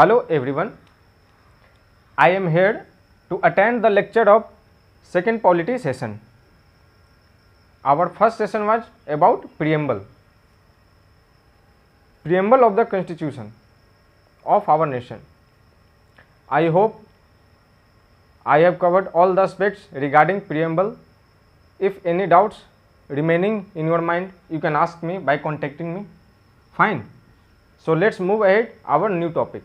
Hello everyone, I am here to attend the lecture of second polity session. Our first session was about preamble of the constitution of our nation. I hope I have covered all the aspects regarding preamble. If any doubts remaining in your mind, you can ask me by contacting me. Fine. So let's move ahead our new topic.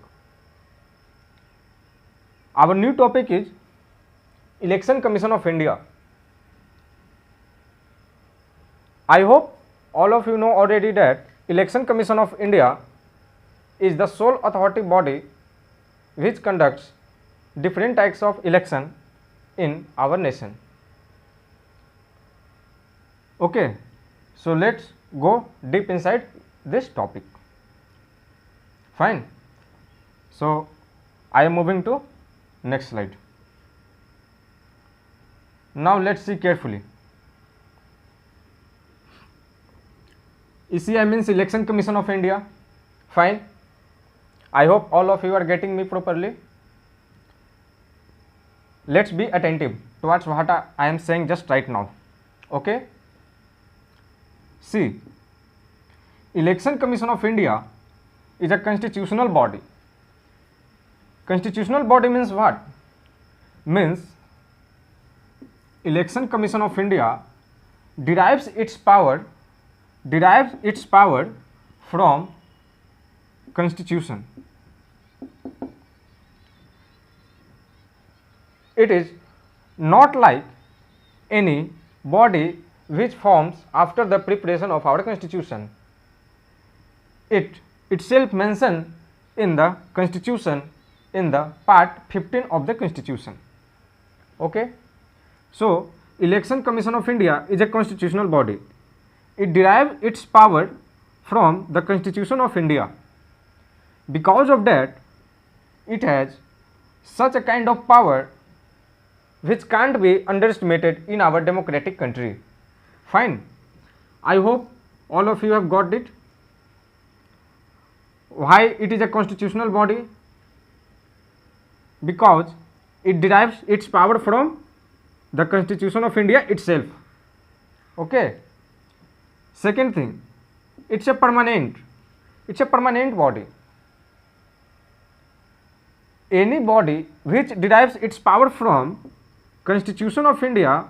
Our new topic is Election Commission of India. I hope all of you know already that Election Commission of India is the sole authority body which conducts different types of election in our nation. Okay, so let's go deep inside this topic. Fine. So I am moving to next slide. Now let's see carefully. ECI means Election Commission of India. Fine. I hope all of you are getting me properly. Let's be attentive towards what I am saying just right now. Okay. See, Election Commission of India is a constitutional body. Constitutional body means what? Means Election Commission of India derives its power from Constitution. It is not like any body which forms after the preparation of our Constitution. It itself mentioned in the Constitution in the part 15 of the Constitution. Okay. So Election Commission of India is a constitutional body. It derives its power from the Constitution of India. Because of that, it has such a kind of power which can't be underestimated in our democratic country. Fine. I hope all of you have got it. Why it is a constitutional body? Because it derives its power from the Constitution of India itself. Okay. Second thing, it's a permanent body. Any body which derives its power from Constitution of India,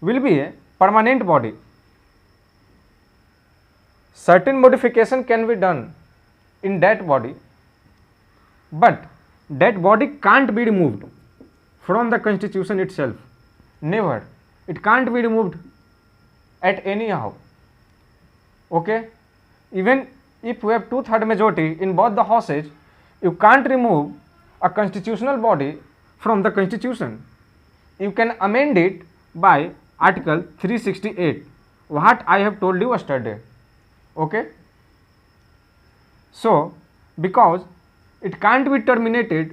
will be a permanent body. Certain modification can be done in that body, but that body can't be removed from the Constitution itself. Never. It can't be removed at anyhow. Okay. Even if we have 2/3 majority in both the houses, you can't remove a constitutional body from the Constitution. You can amend it by Article 368, what I have told you yesterday. Okay. So because it can't be terminated,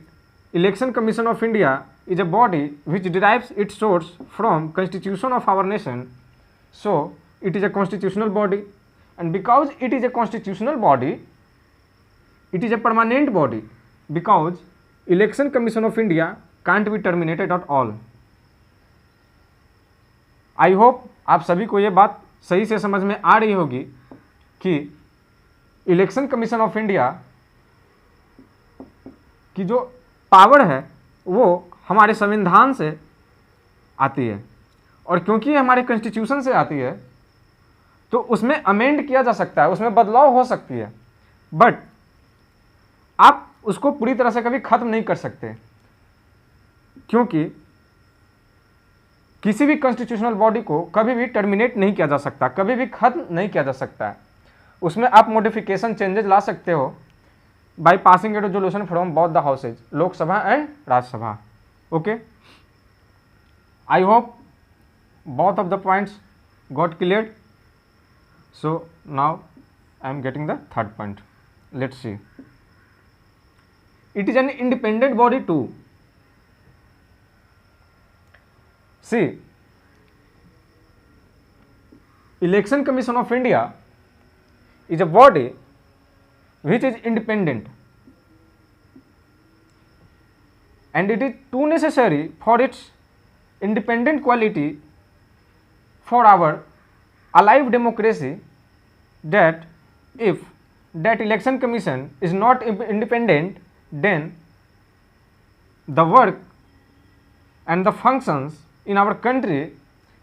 Election Commission of India is a body which derives its source from Constitution of our nation. So it is a constitutional body, and because it is a constitutional body, it is a permanent body, because Election Commission of India can't be terminated at all. I hope आप सभी को ये बात सही से समझ में आ रही होगी कि इलेक्शन कमीशन ऑफ इंडिया की जो पावर है वो हमारे संविधान से आती है, और क्योंकि हमारे कॉन्स्टिट्यूशन से आती है तो उसमें अमेंड किया जा सकता है, उसमें बदलाव हो सकती है, बट आप उसको पूरी तरह से कभी खत्म नहीं कर सकते, क्योंकि किसी भी कॉन्स्टिट्यूशनल बॉडी को कभी भी टर्मिनेट नहीं किया जा सकता, कभी भी खत्म नहीं किया जा सकता है। उसमें आप मॉडिफिकेशन चेंजेस ला सकते हो by passing A resolution from both the houses, Lok Sabha and Rajya Sabha. Okay, I hope both of the points got cleared. So now I am getting the third point. Let's see. It is an independent body too. See, Election Commission of India is a body which is independent, and it is too necessary for its independent quality for our alive democracy, that if that election commission is not independent, then the work and the functions in our country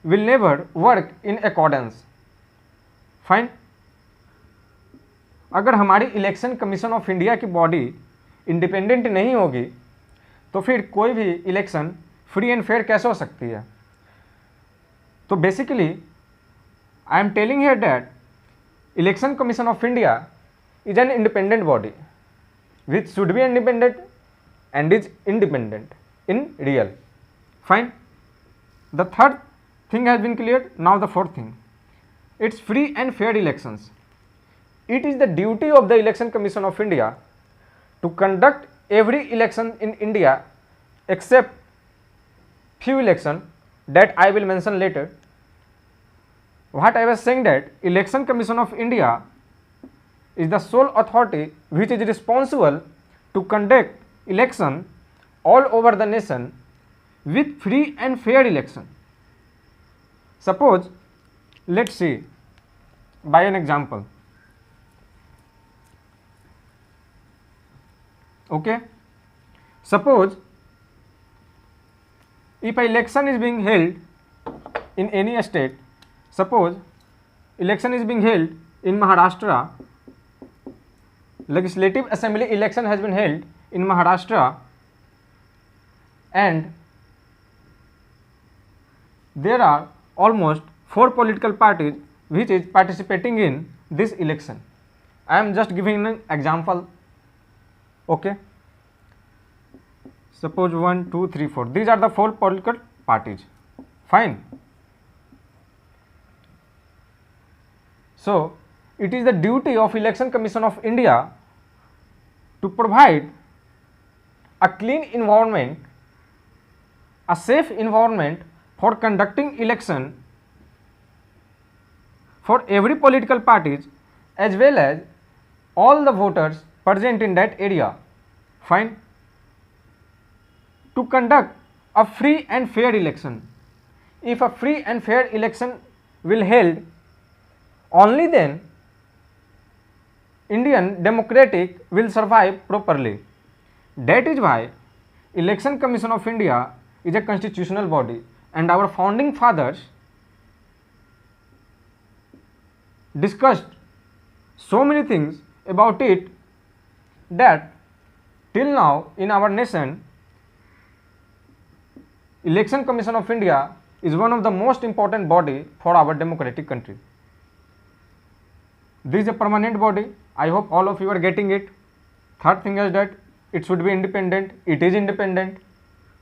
will never work in accordance. Fine, अगर हमारी election commission of India की body independent नहीं होगी तो फिर कोई भी election free and fair कैसे हो सकती है? तो basically I am telling here that election commission of India is an independent body which should be independent and is independent in real. Fine. The third thing has been cleared. Now the fourth thing, it's free and fair elections. It is the duty of the Election Commission of India to conduct every election in India except few election that I will mention later. What I was saying, that Election Commission of India is the sole authority which is responsible to conduct election all over the nation with free and fair election. Suppose, let's see by an example. Okay, suppose if an election is being held in any state, suppose election is being held in Maharashtra, legislative assembly election has been held in Maharashtra, and there are almost 4 political parties which is participating in this election. I am just giving an example. Okay, suppose 1, 2, 3, 4, these are the 4 political parties. Fine. So it is the duty of Election Commission of India to provide a clean environment, a safe environment for conducting election for every political parties as well as all the voters present in that area. Fine. To conduct a free and fair election. If a free and fair election will held, only then Indian democratic will survive properly. That is why Election Commission of India is a constitutional body, and our founding fathers discussed so many things about it that till now in our nation Election Commission of India is one of the most important body for our democratic country. This is a permanent body. I hope all of you are getting it. Third thing is that it should be independent. It is independent.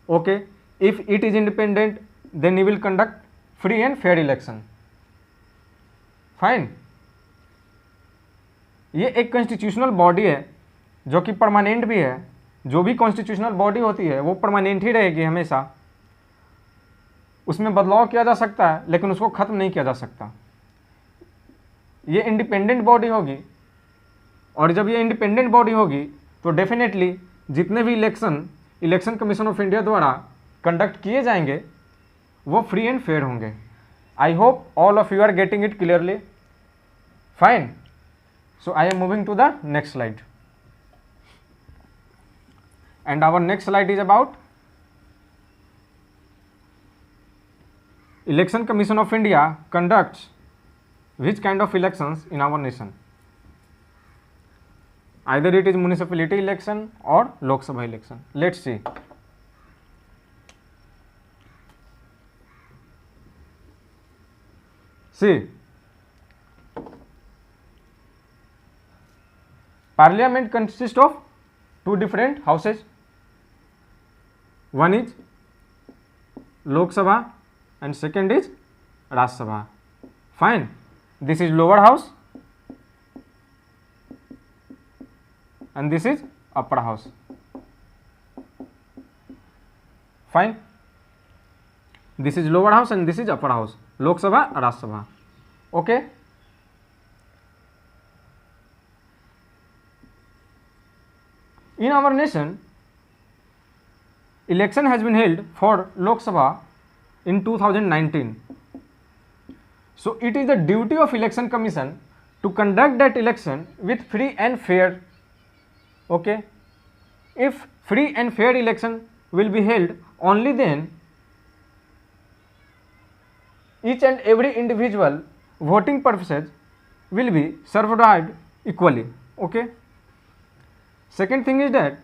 Okay, if it is independent, then you will conduct free and fair election. Fine, ये एक constitutional body है जो कि permanent भी है. जो भी constitutional body होती है वो परमानेंट ही रहेगी हमेशा. उसमें बदलाव किया जा सकता है लेकिन उसको ख़त्म नहीं किया जा सकता. ये इंडिपेंडेंट बॉडी होगी, और जब ये इंडिपेंडेंट बॉडी होगी तो डेफिनेटली जितने भी इलेक्शन कमीशन ऑफ इंडिया द्वारा कंडक्ट किए जाएंगे वो फ्री एंड फेयर होंगे. I hope all of you are getting it clearly. Fine. So I am moving to the next slide, and our next slide is about Election Commission of India conducts which kind of elections in our nation. Either it is municipality election or Lok Sabha election. Let's see. See, Parliament consists of 2 different houses. One is Lok Sabha and second is Rajya Sabha. Fine. This is lower house and this is upper house. Fine. This is lower house and this is upper house. Lok Sabha, Rajya Sabha. Okay. In our nation, election has been held for Lok Sabha in 2019. So it is the duty of Election Commission to conduct that election with free and fair. Okay. If free and fair election will be held, only then each and every individual voting purposes will be safeguarded equally. Okay. Second thing is that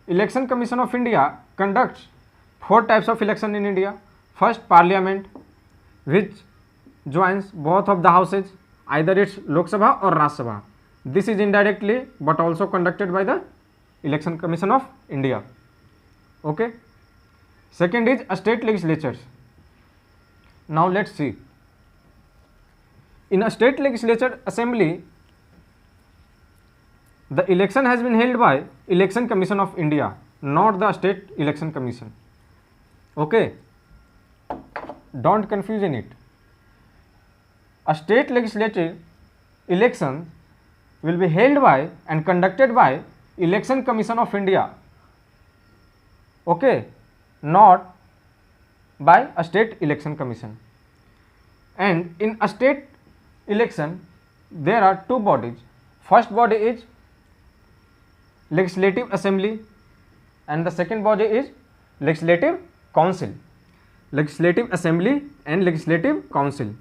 Election Commission of India conducts 4 types of election in India. First, Parliament, which joins both of the houses, either it's Lok Sabha or Rajya Sabha. This is indirectly but also conducted by the Election Commission of India. Okay. Second is state legislatures. Now let's see. In a state legislature assembly, the election has been held by Election Commission of India, not the State Election Commission. Okay. Don't confuse in it. A state legislative election will be held by and conducted by Election Commission of India. Okay. Not by a state election commission. And in a state election, there are 2 bodies. First body is Legislative Assembly and the second body is Legislative Council. Legislative Assembly and Legislative Council.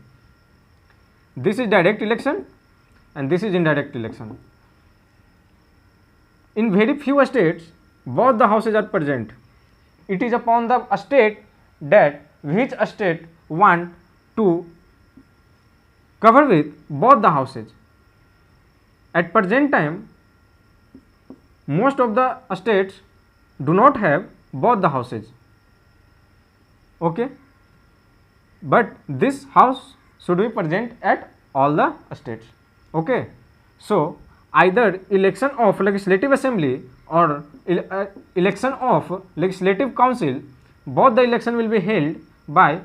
This is direct election and this is indirect election. In very few states, both the houses are present. It is upon the state that which state want to cover with both the houses. At present time, most of the states do not have both the houses. Okay. But this house should be present at all the states. Okay. So either election of Legislative Assembly or election of Legislative Council, both the election will be held by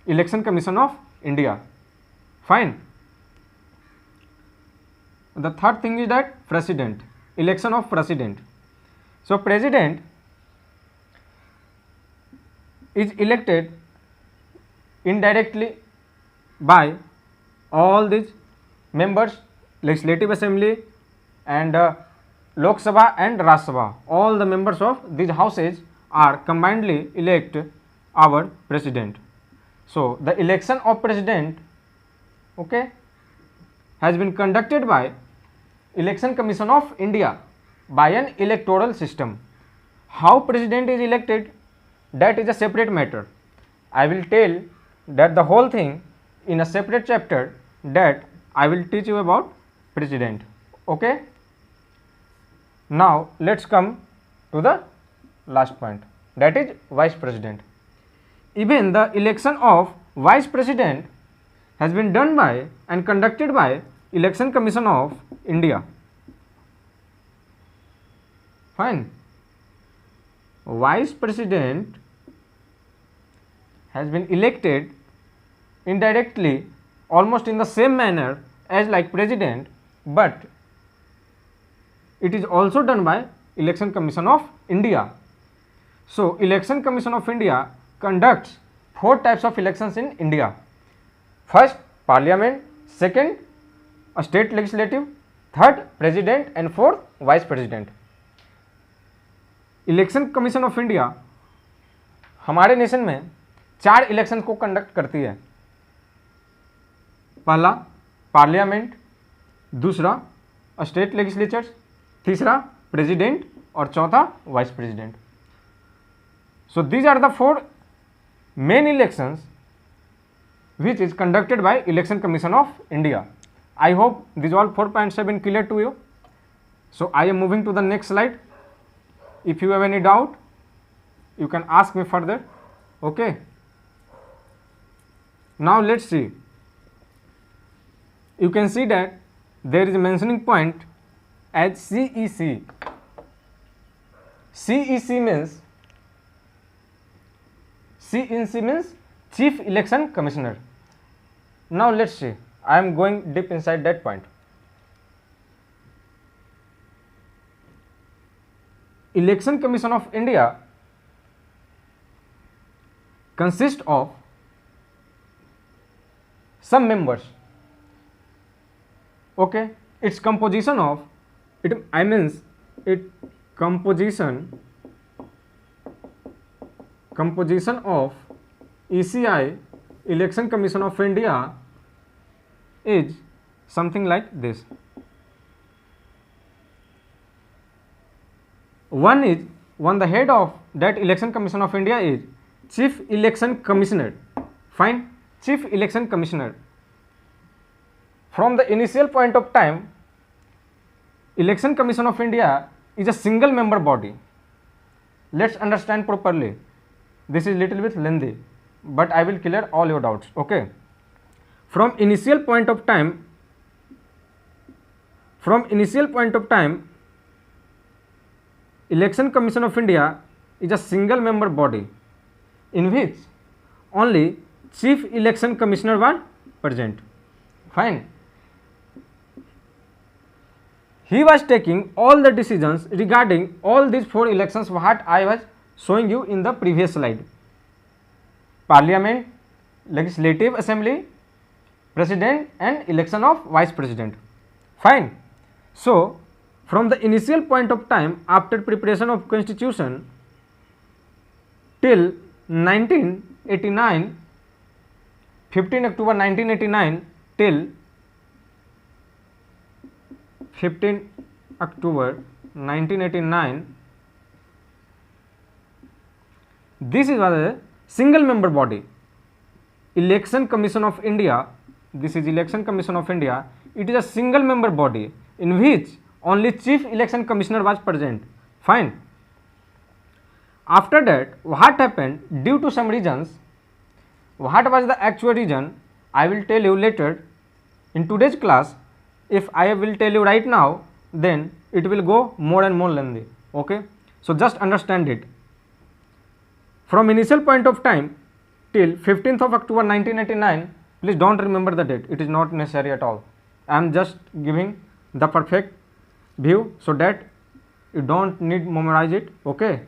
Election Commission of India. Fine. The third thing is that President, election of President. So President is elected indirectly by all these members, Legislative Assembly and Lok Sabha and Rajya Sabha. All the members of these houses are combinedly elect our President. So the election of President, okay, has been conducted by Election Commission of India by an electoral system. How President is elected, that is a separate matter. I will tell that the whole thing in a separate chapter that I will teach you about President. Okay. Now let's come to the last point, that is Vice President. Even the election of Vice President has been done by and conducted by Election Commission of India. Fine. Vice President has been elected indirectly almost in the same manner as like President, but it is also done by Election Commission of India. So Election Commission of India conducts 4 types of elections in India. First, Parliament. Second, a state legislative. Third, President. And fourth, Vice President. Election commission of India हमारे nation में 4 election को conduct करती है। पहला parliament, दूसरा state legislatures, तीसरा president और चौथा vice president. So these are the 4 main elections which is conducted by Election Commission of India. I hope these all 4 points have been clear to you. So I am moving to the next slide. If you have any doubt, you can ask me further. Okay. Now let's see. You can see that there is a mentioning point as CEC. CEC means Chief Election Commissioner. Now let's see I am going deep inside that point. Election Commission of India consists of some members. Okay, its composition of it, I means it composition of ECI, Election Commission of India, is something like this. One the head of that Election Commission of India is Chief Election Commissioner. Fine, Chief Election Commissioner. From the initial point of time, Election Commission of India is a single member body. Let's understand properly. This is little bit lengthy, but I will clear all your doubts. Okay. From initial point of time, Election Commission of India is a single member body in which only Chief Election Commissioner was present. Fine. He was taking all the decisions regarding all these 4 elections what I was showing you in the previous slide. Parliament, Legislative Assembly, President and election of Vice President. Fine. So, from the initial point of time after preparation of Constitution till 1989, 15 October 1989 till 15 October 1989, this is a single member body, Election Commission of India. This is Election Commission of India. It is a single member body in which only Chief Election Commissioner was present. Fine. After that, what happened due to some reasons? What was the actual reason? I will tell you later in today's class. If I will tell you right now, then it will go more and more lengthy. Okay. So just understand it. From initial point of time till 15th of October 1989, please don't remember the date. It is not necessary at all. I am just giving the perfect view so that you don't need memorize it. Okay.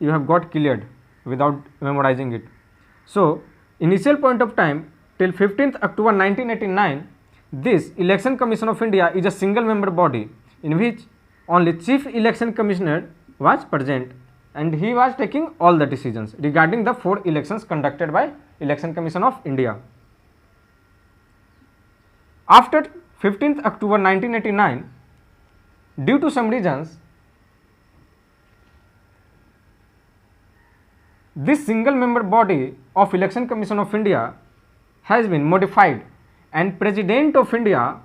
You have got cleared without memorizing it. So initial point of time till 15th October 1989, this Election Commission of India is a single member body in which only Chief Election Commissioner was present and he was taking all the decisions regarding the 4 elections conducted by Election Commission of India. After 15th October 1989, due to some reasons, this single member body of Election Commission of India has been modified and President of India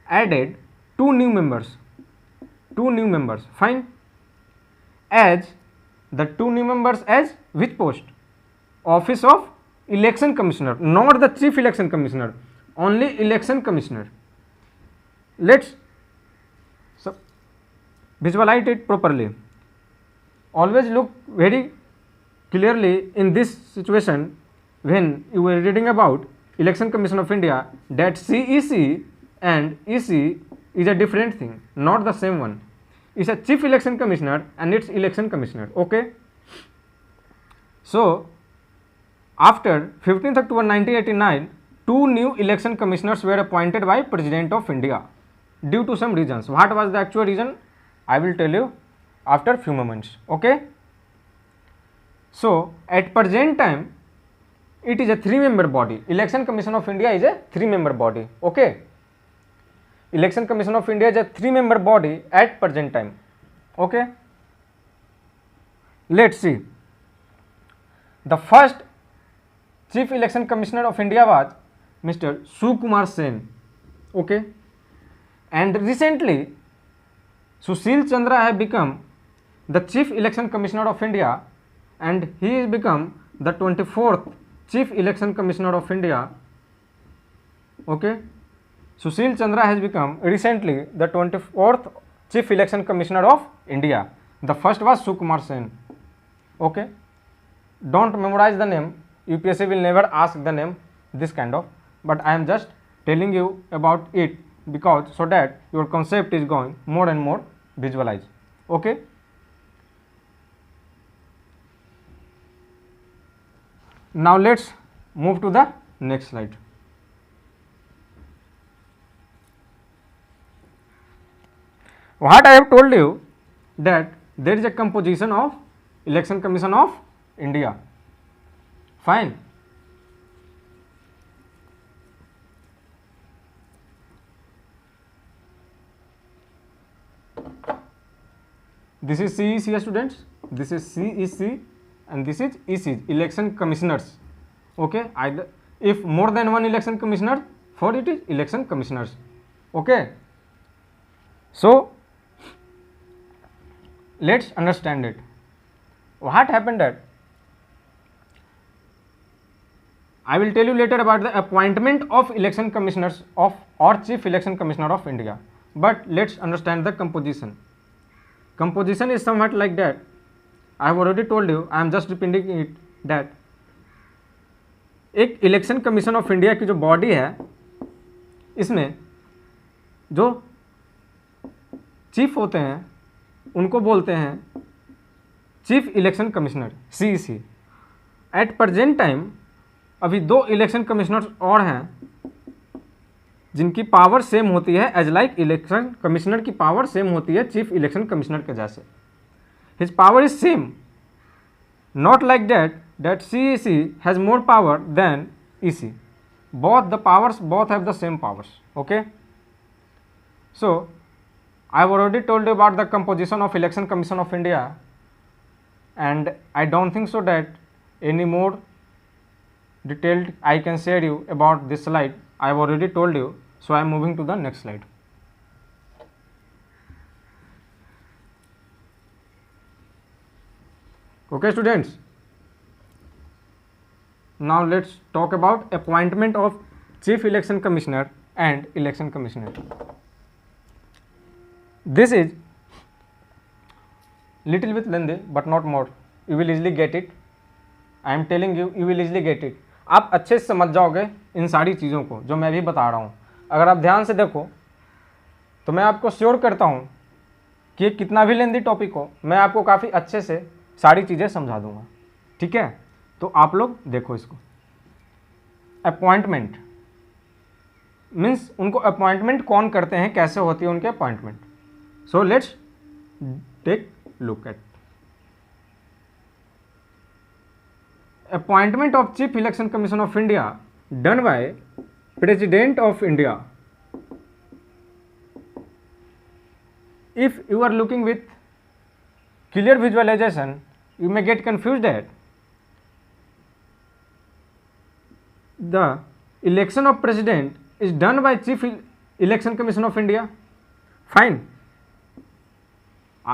added 2 new members. Fine. As the 2 new members as which post? Office of Election Commissioner, not the Chief Election Commissioner, only Election Commissioner. Let's visualize it properly. Always look very clearly in this situation when you are reading about Election Commission of India that CEC and EC is a different thing, not the same one. It's a Chief Election Commissioner and it's Election Commissioner. Okay. So after 15th October 1989, 2 new election commissioners were appointed by President of India due to some reasons. What was the actual reason? I will tell you after few moments. Okay. So at present time, it is a 3-member body. Election Commission of India is a 3-member body. Okay. Election Commission of India is a 3-member body at present time. Okay. Let's see. The first Chief Election Commissioner of India was Mr. Sukumar Sen. Okay. And recently, Sushil Chandra has become the Chief Election Commissioner of India and he has become the 24th Chief Election Commissioner of India. Okay. Sushil Chandra has become recently the 24th Chief Election Commissioner of India. The first was Sukumar Sen. Okay. Don't memorize the name. UPSC will never ask the name this kind of, but I am just telling you about it, because so that your concept is going more and more visualize. Okay. Now let's move to the next slide. What I have told you, that there is a composition of Election Commission of India. Fine. This is CEC students, this is CEC, and this is EC, election commissioners. Okay, either if more than one election commissioner, for it is election commissioners. Okay, so let's understand it. What happened that I will tell you later about the appointment of election commissioners of or chief election commissioner of India, but let's understand the composition. Composition is somewhat like that. I have already told you, I am just repeating it, that एक election commission of India की जो body है, इसमें जो chief होते हैं उनको बोलते हैं chief election commissioner, CEC. At present time अभी 2 इलेक्शन कमिश्नर्स और हैं जिनकी पावर सेम होती है, एज लाइक इलेक्शन कमिश्नर की पावर सेम होती है चीफ इलेक्शन कमिश्नर के जैसे. His power is same, not like that CEC has more power than EC. both the powers, both have the same powers. Okay, so I have already told you about the composition of Election Commission of India, and I don't think so that any more detailed I can share you about this slide. I have already told you, so I am moving to the next slide. Okay students, now let's talk about appointment of Chief Election Commissioner and Election Commissioner. This is little bit lengthy but not more. You will easily get it. I am telling you, you will easily get it. आप अच्छे से समझ जाओगे इन सारी चीज़ों को जो मैं भी बता रहा हूँ. अगर आप ध्यान से देखो तो मैं आपको श्योर करता हूँ कि कितना भी लेंदी टॉपिक हो, मैं आपको काफ़ी अच्छे से सारी चीज़ें समझा दूँगा. ठीक है, तो आप लोग देखो इसको. अपॉइंटमेंट मीन्स उनको अपॉइंटमेंट कौन करते हैं, कैसे होती है उनके appointment. So let's take look at appointment of Chief Election Commission of India done by President of India. If you are looking with clear visualization, you may get confused that the election of President is done by Chief Election Commission of India. Fine,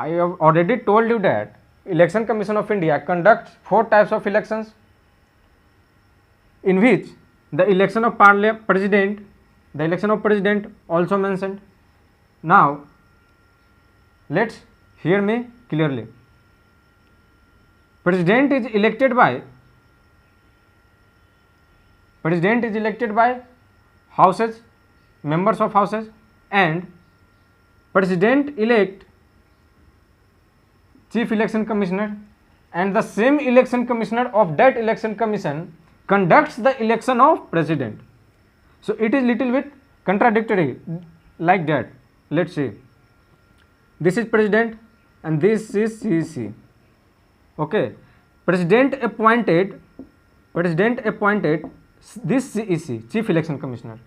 I have already told you that Election Commission of India conducts 4 types of elections, in which the election of president, the election of president also mentioned. Now let's hear me clearly. President is elected by houses, members of houses, and president elect Chief Election Commissioner, and the same election commissioner of that election commission conducts the election of president. So it is little bit contradictory like that. Let's see, this is president and this is CEC. Okay, president appointed this CEC, Chief Election Commissioner,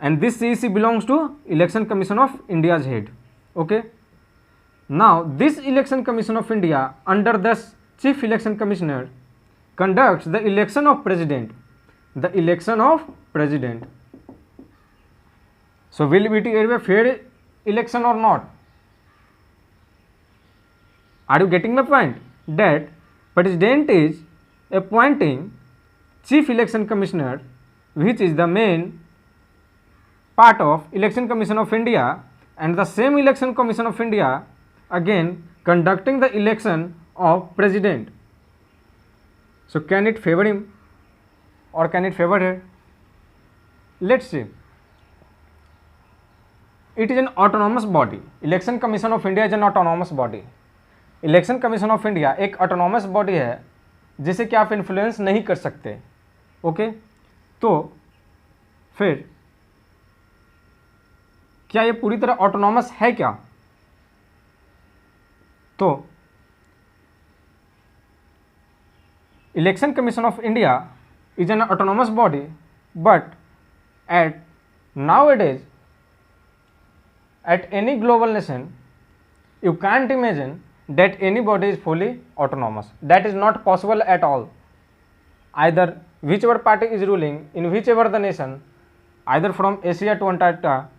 and this CEC belongs to Election Commission of India's head. Okay, now this Election Commission of India under the Chief Election Commissioner conducts the election of president. So will it be a fair election or not? Are you getting the point? That president is appointing Chief Election Commissioner, which is the main part of Election Commission of India, and the same Election Commission of India again conducting the election of president. So can it favor him or can it favor her? let's say it is an autonomous body. Election Commission of India is an autonomous body. Election commission of India एक autonomous body है जिसे कि आप influence नहीं कर सकते. Okay, तो फिर क्या ये पूरी तरह ऑटोनॉमस है क्या? तो election commission of India is an autonomous body, but at nowadays at any global nation you can't imagine that anybody is fully autonomous. That is not possible at all. Either whichever party is ruling in whichever the nation, either from Asia to Antarctica,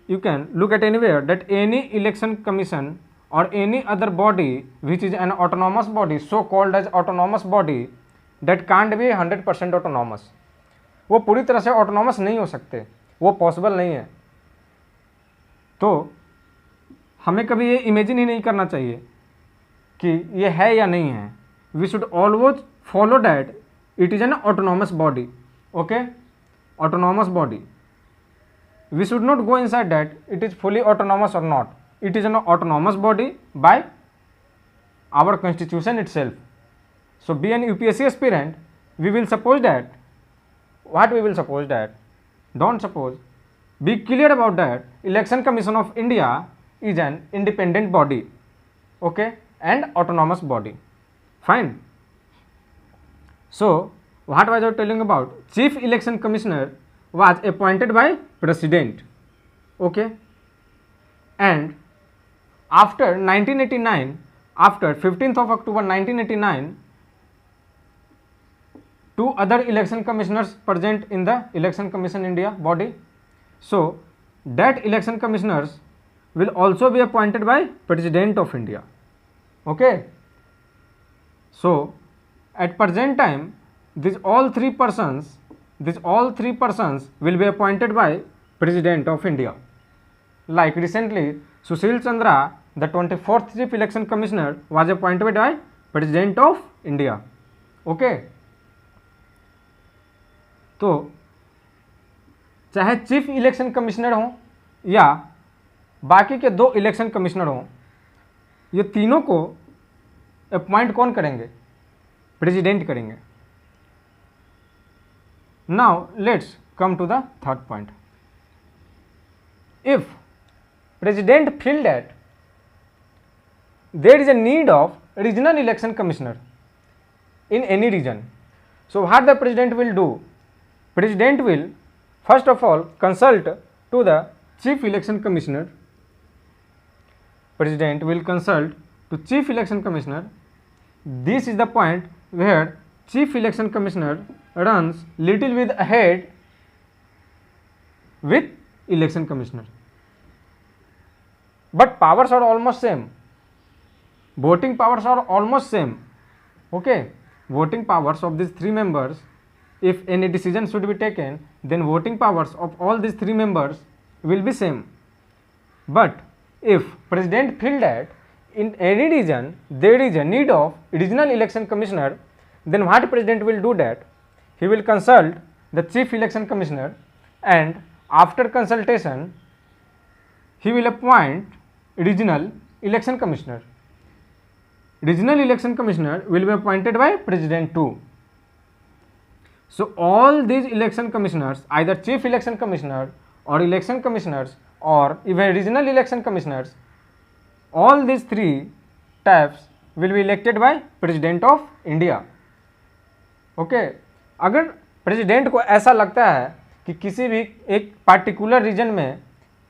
you can look at anywhere that any election commission or any other body which is an autonomous body, so called as autonomous body, that can't be 100% autonomous. वो पूरी तरह से autonomous नहीं हो सकते, वो possible नहीं है. तो हमें कभी ये इमेजिन ही नहीं करना चाहिए कि ये है या नहीं है. We should always follow that it is an autonomous body. Okay, autonomous body. We should not go inside that it is fully autonomous or not. It is an autonomous body by our constitution itself. So be an UPSC aspirant, we will suppose that, what we will suppose that, don't suppose, be clear about that Election Commission of India is an independent body, okay, and autonomous body. Fine. So what was I telling about? Chief Election Commissioner was appointed by President, okay, and after 1989, after 15th of October 1989, two other election commissioners present in the Election Commission India body. So that election commissioners will also be appointed by President of India, okay. So at present time, these all three persons will be appointed by President of India. Like recently, Sushil Chandra, the 24th Chief Election Commissioner, was appointed by President of India. Okay. तो चाहे chief election commissioner हो या बाकी के दो election commissioner हो, ये तीनों को अपॉइंट कौन करेंगे? प्रेसिडेंट करेंगे. Now let's come to the third point. If President feel that there is a need of regional election commissioner in any region, so what the President will do? President will first of all consult to the Chief Election Commissioner. President will consult to Chief Election Commissioner. This is the point where Chief Election Commissioner runs little bit ahead with Election Commissioner, but powers are almost same. Voting powers are almost same. Okay, voting powers of these three members, if any decision should be taken, then voting powers of all these three members will be same. But if President feel that in any region there is a need of regional election commissioner, then what President will do that? He will consult the Chief Election Commissioner, and after consultation he will appoint regional election commissioner. Regional election commissioner will be appointed by President too. So all these election commissioners, either Chief Election Commissioner or election commissioners or even regional election commissioners, all these three types will be elected by President of India. Okay. अगर president को ऐसा लगता है कि किसी भी एक particular region में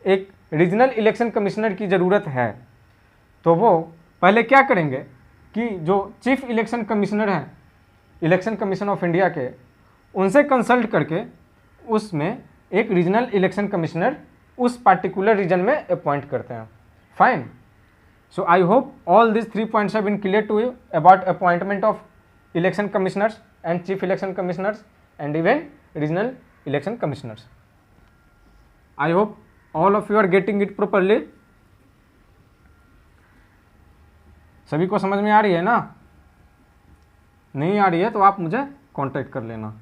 एक रीजनल इलेक्शन कमिश्नर की ज़रूरत है, तो वो पहले क्या करेंगे कि जो चीफ इलेक्शन कमिश्नर हैं इलेक्शन कमीशन ऑफ इंडिया के, उनसे कंसल्ट करके उसमें एक रीजनल इलेक्शन कमिश्नर उस पार्टिकुलर रीजन में अपॉइंट करते हैं. Fine. So I hope all this 3 points have been clear to you about appointment of election commissioners and chief election commissioners and even regional election commissioners. I hope all of you are getting it properly. सभी को समझ में आ रही है ना? नहीं आ रही है तो आप मुझे कांटेक्ट कर लेना.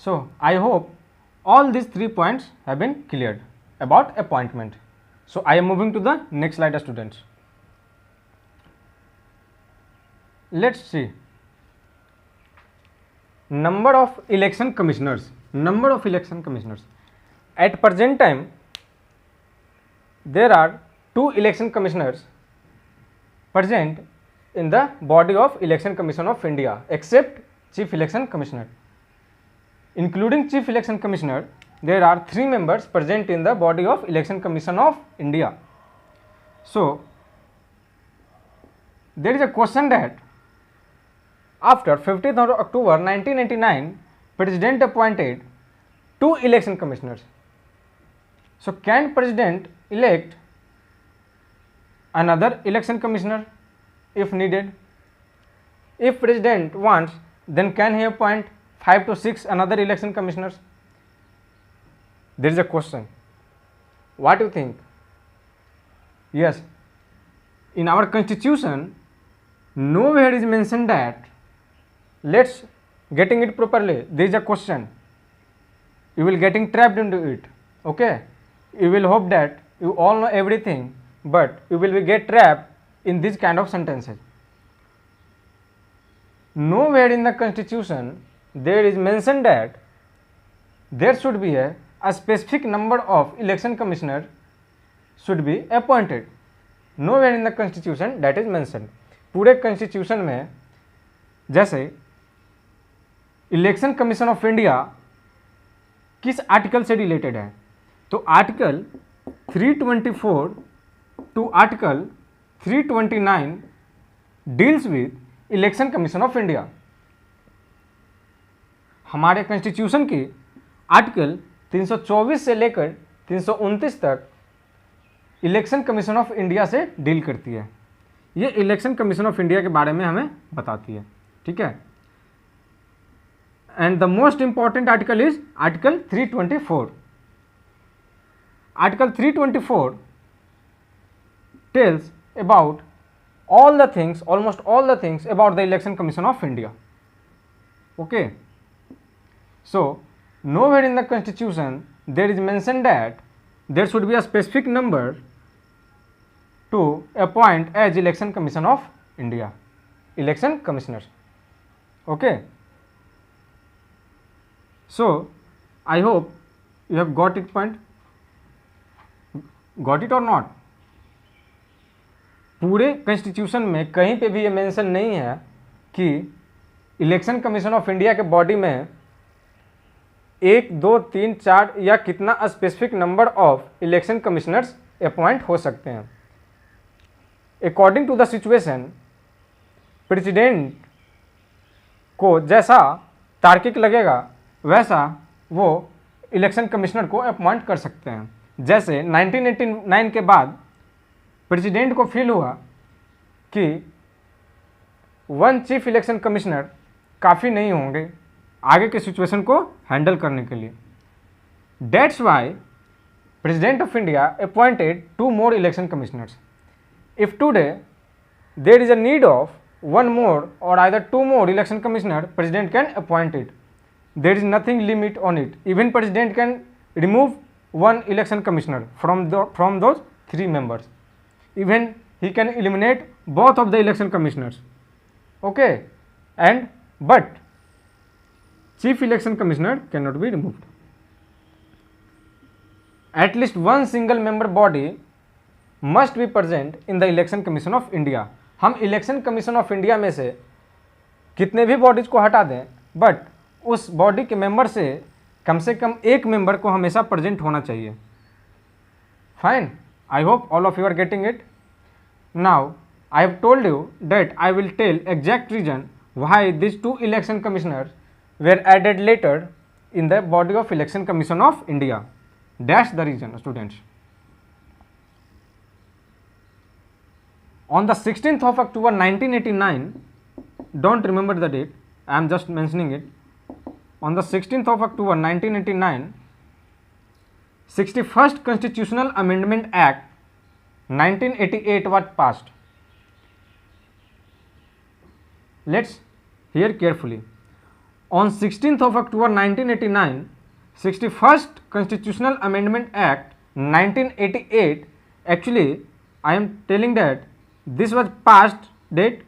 So I hope all these 3 points have been cleared about appointment. So I am moving to the next slide, students. Let's see number of election commissioners. Number of election commissioners. At present time, there are 2 election commissioners present in the body of Election Commission of India, except Chief Election Commissioner. Including Chief Election Commissioner, there are 3 members present in the body of Election Commission of India. So there is a question that after 15th of October 1999, President appointed 2 election commissioners. So can President elect another election commissioner if needed? If President wants, then can he appoint 5 to 6 another election commissioners? There is a question. What do you think? Yes, in our constitution, nowhere is mentioned that. Let's getting it properly. There is a question. You will getting trapped into it. Okay. You will hope that you all know everything, but you will be get trapped in this kind of sentences. Nowhere in the constitution there is mentioned that there should be a specific number of election commissioners should be appointed. Nowhere in the constitution that is mentioned. पूरे constitution में जैसे election commission of India किस article से related है, तो article 324 to article 329 deals with election commission of India. हमारे constitution की article 324 से लेकर 329 तक इलेक्शन कमीशन ऑफ इंडिया से डील करती है. ये इलेक्शन कमीशन ऑफ इंडिया के बारे में हमें बताती है. ठीक है. And the most important article is Article 324. Article 324 tells about all the things, almost all the things about the Election Commission of India. Okay. So nowhere in the constitution there is mentioned that there should be a specific number to appoint as Election Commission of India, election commissioners. Okay. So I hope you have got it point. Got it or not? पूरे constitution में कहीं पे भी ये mention नहीं है कि election commission of India के बॉडी में 1, 2, 3, 4 या कितना specific number of election commissioners appoint हो सकते हैं. According to the situation, president को जैसा तार्किक लगेगा वैसा वो इलेक्शन कमिश्नर को अपॉइंट कर सकते हैं. जैसे 1989 के बाद प्रेसिडेंट को फील हुआ कि 1 चीफ इलेक्शन कमिश्नर काफ़ी नहीं होंगे आगे के सिचुएशन को हैंडल करने के लिए. That's why president of India appointed 2 more election commissioners. If today there is a need of 1 more or either 2 more election commissioner, president can appoint it. There is nothing limit on it. Even president can remove 1 election commissioner from those 3 members. Even he can eliminate both of the election commissioners. Okay. And but chief election commissioner cannot be removed. At least 1 single member body must be present in the election commission of India. हम election commission of India में से कितने भी bodies को हटा दें, but उस body के मेंबर से कम 1 मेंबर को हमेशा प्रेजेंट होना चाहिए. Fine. I hope all of you are getting it. Now I have told you that I will tell exact reason why this 2 election commissioners were added later in the body of election commission of India. That's the reason students. On the 16th of October 1989, don't remember the date, I am just mentioning it. On the 16th of October 1989, 61st Constitutional Amendment Act 1988 was passed. Let's hear carefully. on 16th of October 1989, 61st Constitutional Amendment Act 1988, actually I am telling that this was past date,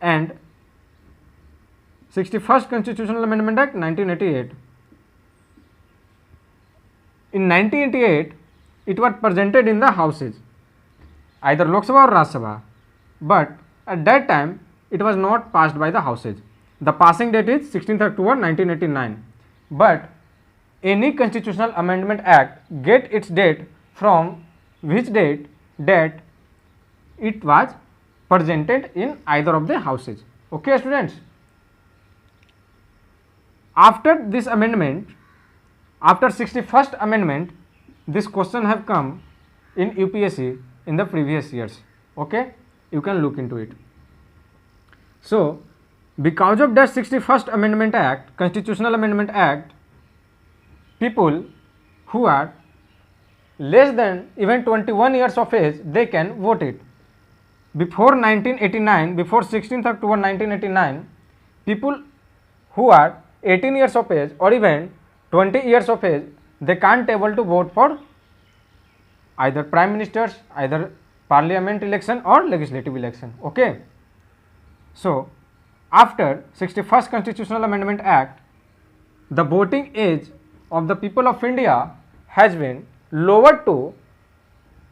and 61st Constitutional Amendment Act 1988. In 1988, it was presented in the houses, either Lok Sabha or Rajya Sabha, but at that time it was not passed by the houses. The passing date is 16th October 1989, but any Constitutional Amendment Act get its date from which date that it was presented in either of the houses. Okay, students. After this amendment, after 61st amendment, this question have come in UPSC in the previous years. Okay, you can look into it. So because of that 61st Amendment Act, Constitutional Amendment Act, people who are less than even 21 years of age, they can vote it. Before 1989, before 16th October 1989, people who are 18 years of age or even 20 years of age, they can't able to vote for either prime ministers, either parliament election or legislative election. Okay. So after 61st Constitutional Amendment Act, the voting age of the people of India has been lowered to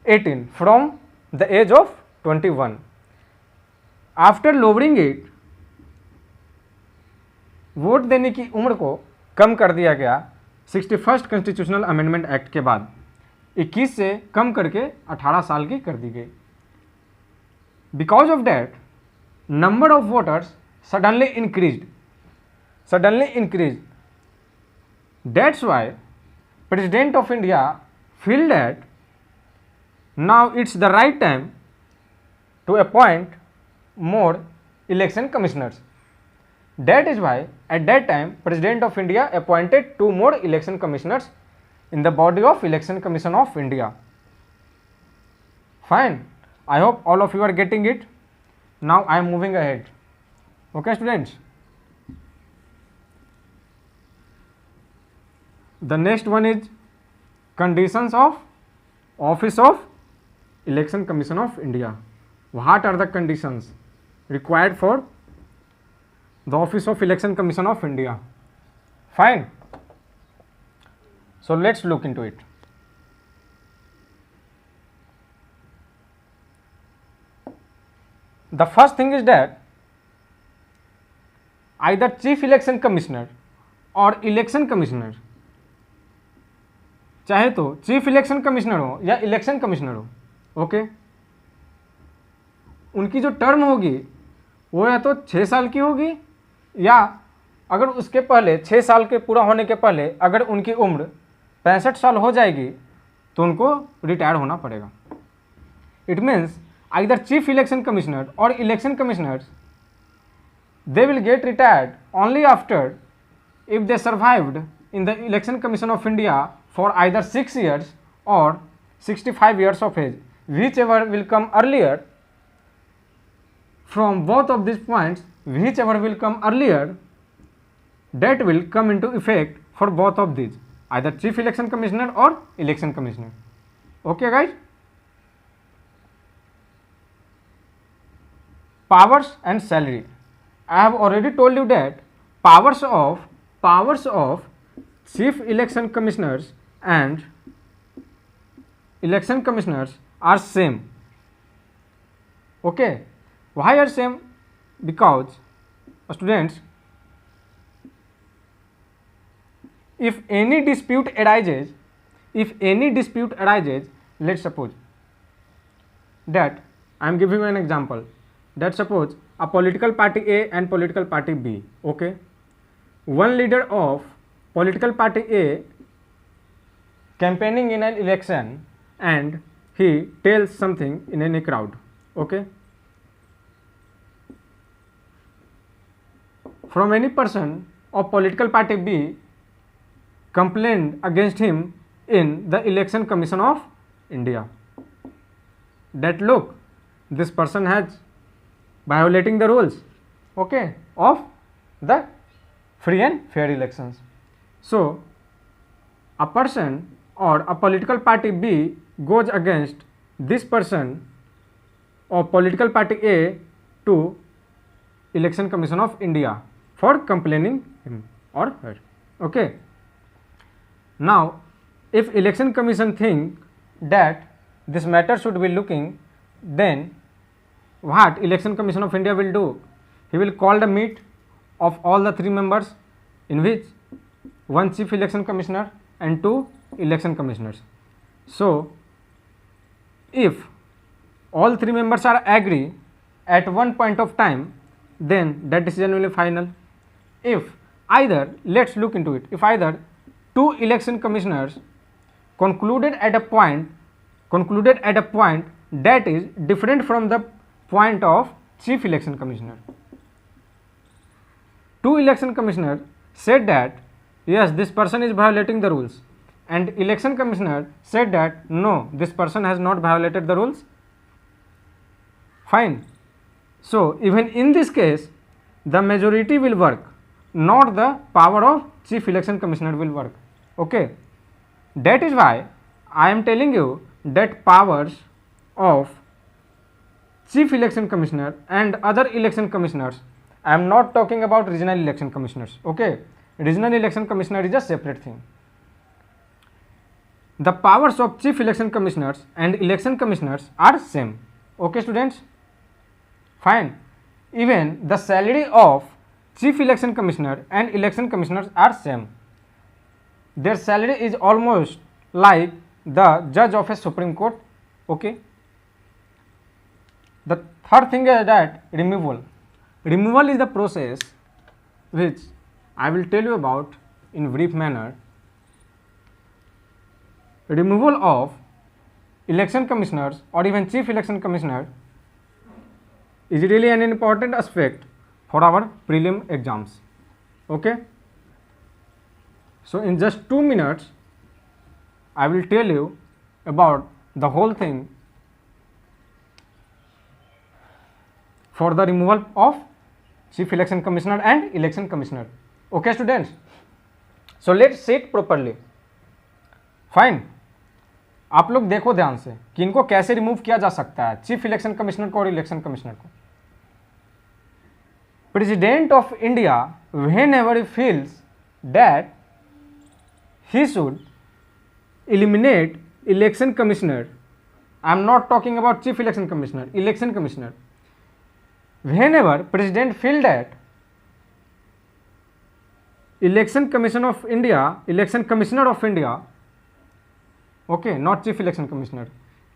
18 from the age of 21. After lowering it, vote देने की उम्र को कम कर दिया गया 61st constitutional amendment act के बाद 21 से कम करके 18 साल की कर दी गई. Because of that number of voters suddenly increased. That's why President of India feel that now it's the right time to appoint more election commissioners. That is why at that time President of India appointed 2 more election commissioners in the body of Election Commission of India. Fine. I hope all of you are getting it. Now I am moving ahead. Okay, students. The next one is conditions of Office of Election Commission of India. What are the conditions required for the Office of Election Commission of India? Fine. So let's look into it. The first thing is that either Chief Election Commissioner or Election Commissioner, चाहे तो chief election commissioner हो या election commissioner हो, okay, उनकी जो term होगी वो या तो 6 साल की होगी, या अगर उसके पहले 6 साल के पूरा होने के पहले अगर उनकी उम्र 65 साल हो जाएगी तो उनको रिटायर होना पड़ेगा. It means either chief election commissioner or election commissioners, they will get retired only after if they survived in the Election Commission of India for either 6 years or 65 years of age, whichever will come earlier. From both of these points, whichever will come earlier, that will come into effect for both of these, either chief election commissioner or election commissioner. Okay guys. Powers and salary. I have already told you that powers of chief election commissioners and election commissioners are same. Okay, why are same? Because students, if any dispute arises, let's suppose that I am giving you an example. That suppose a political party A and political party B, okay, one leader of political party A campaigning in an election and he tells something in any crowd, okay, from any person of political party B complained against him in the Election Commission of India, that look, this person has violating the rules, okay, of the free and fair elections. So a person or a political party B goes against this person or political party A to Election Commission of India for complaining him or her. Okay. Now if Election Commission think that this matter should be looking, then what Election Commission of India will do? He will call the meet of all the 3 members, in which 1 chief election commissioner and 2 election commissioners. So if all 3 members are agree at one point of time, then that decision will be final. If either, let's look into it, if either 2 election commissioners concluded at a point that is different from the point of chief election commissioner. 2 election commissioners said that yes, this person is violating the rules, and election commissioner said that no, this person has not violated the rules. Fine. So even in this case, the majority will work, not the power of chief election commissioner will work. Okay. That is why I am telling you that powers of chief election commissioner and other election commissioners, I am not talking about regional election commissioners. Okay. Regional election commissioner is a separate thing. The powers of chief election commissioners and election commissioners are same. Okay students, fine. Even the salary of chief election commissioner and election commissioners are same. Their salary is almost like the judge of a Supreme Court. Okay. The third thing is that removal. Removal is the process which I will tell you about in brief manner. Removal of election commissioners or even chief election commissioner is really an important aspect for our prelim exams. Okay. So in just 2 minutes I will tell you about the whole thing for the removal of chief election commissioner and election commissioner. Okay students, so let's sit properly. Fine. आप लोग देखो ध्यान से कि इनको कैसे remove किया जा सकता है, चीफ इलेक्शन कमिश्नर को और इलेक्शन कमिश्नर को. President of India whenever he feels that he should eliminate election commissioner, I am not talking about chief election commissioner, election commissioner. Whenever president feel that election commissioner of India, okay, not chief election commissioner,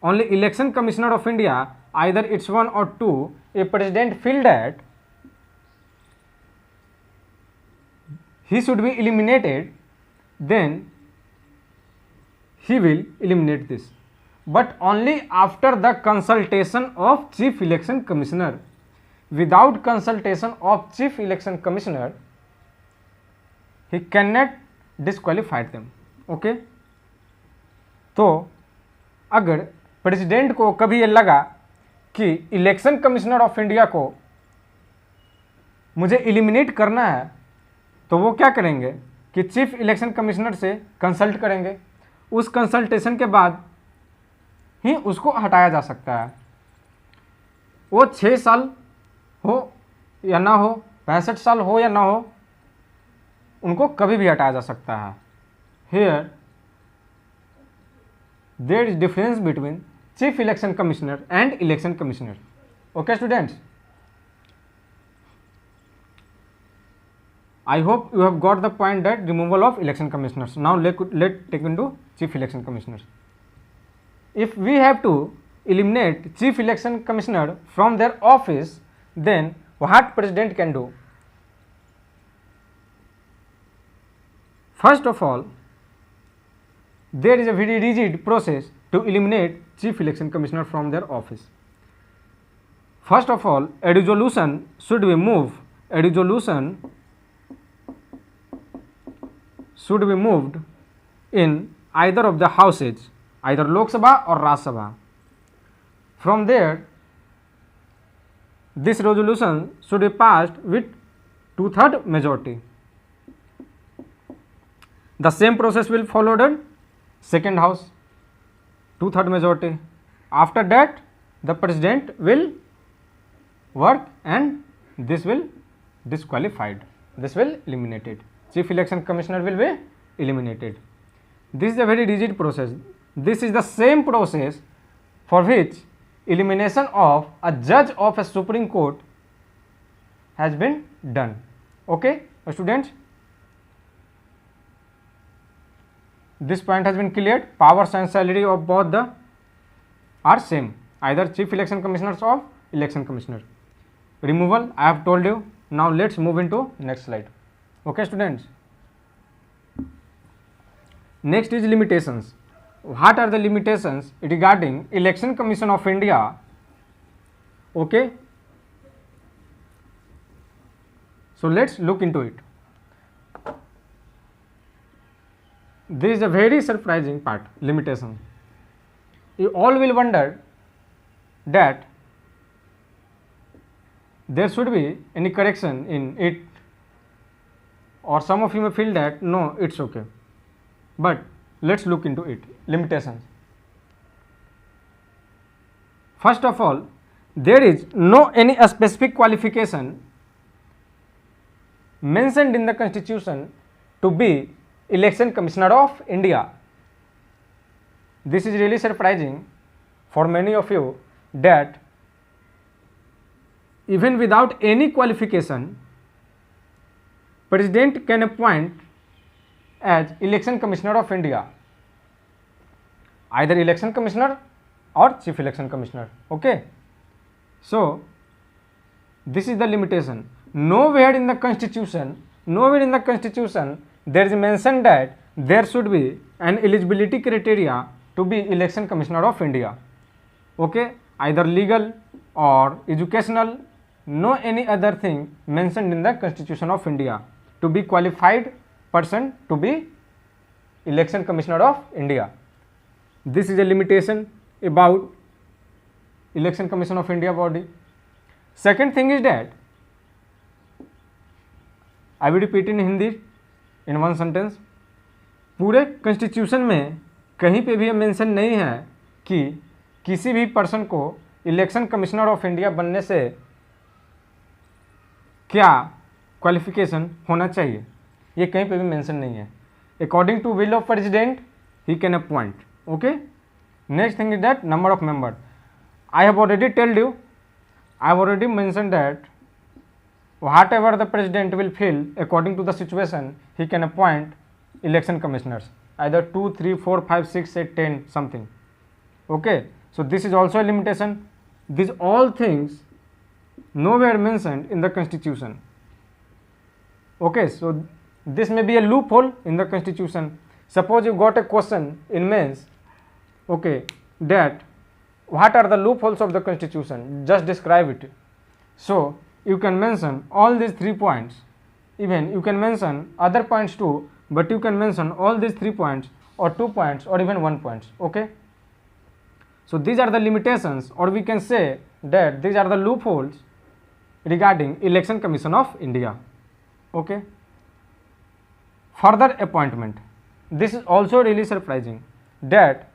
only election commissioner of India, either it's 1 or 2, if president feel that he should be eliminated, then he will eliminate this, but only after the consultation of chief election commissioner. Without consultation of chief election commissioner, he cannot disqualify them. Okay. तो अगर president को कभी ये लगा कि election commissioner of India को मुझे eliminate करना है, तो वो क्या करेंगे कि चीफ इलेक्शन कमिश्नर से कंसल्ट करेंगे. उस कंसल्टेशन के बाद ही उसको हटाया जा सकता है. वो 6 साल हो या ना हो, 65 साल हो या ना हो, उनको कभी भी हटाया जा सकता है. Here there is difference between chief election commissioner and election commissioner. Okay students, I hope you have got the point that removal of election commissioners. Now let take into chief election commissioners. If we have to eliminate chief election commissioner from their office, then what president can do? First of all, there is a very rigid process to eliminate chief election commissioner from their office. First of all, a resolution should be moved. A resolution should be moved in either of the houses, either Lok Sabha or Raj Sabha. From there, this resolution should be passed with 2/3 majority. The same process will followed in second house, 2/3 majority. After that the president will work and this will disqualified, this will eliminated, chief election commissioner will be eliminated. This is a very rigid process. This is the same process for which elimination of a judge of a Supreme Court has been done. Okay, students, this point has been cleared. Powers and salary of both the are same, either chief election commissioners or election commissioner. Removal I have told you. Now let's move into next slide. Okay, students. Next is limitations. What are the limitations regarding Election Commission of India? Okay, so let's look into it. This is a very surprising part, limitation. You all will wonder that there should be any correction in it, or some of you may feel that no, it's okay. But let's look into it. Limitations. First of all, there is no any specific qualification mentioned in the constitution to be election commissioner of India. This is really surprising for many of you that even without any qualification, president can appoint as election commissioner of India, either election commissioner or chief election commissioner. Okay, so this is the limitation. Nowhere in the constitution there is mentioned that there should be an eligibility criteria to be election commissioner of India. Okay, either legal or educational, no any other thing mentioned in the constitution of India to be qualified person to be election commissioner of India. This is a limitation about election commission of India body. Second thing is that I will repeat in Hindi in one sentence. पूरे constitution में कहीं पे भी mention नहीं है कि किसी भी पर्सन को इलेक्शन कमिश्नर ऑफ इंडिया बनने से क्या क्वालिफिकेशन होना चाहिए, ये कहीं पे भी मेंशन नहीं है. According to will of president he can appoint. Okay, next thing is that number of member. I have already telled you, I have already mention that whatever the president will feel according to the situation, he can appoint election commissioners, either 2, 3, 4, 5, 6, 8, 10 something. Okay, so this is also a limitation. These all things nowhere mentioned in the constitution. Okay, so this may be a loophole in the constitution. Suppose you got a question in mains, okay, that what are the loopholes of the constitution, just describe it. So you can mention all these 3 points, even you can mention other points too, but you can mention all these 3 points or 2 points or even 1 point. Okay, so these are the limitations, or we can say that these are the loopholes regarding Election Commission of India. Okay, further appointment. This is also really surprising that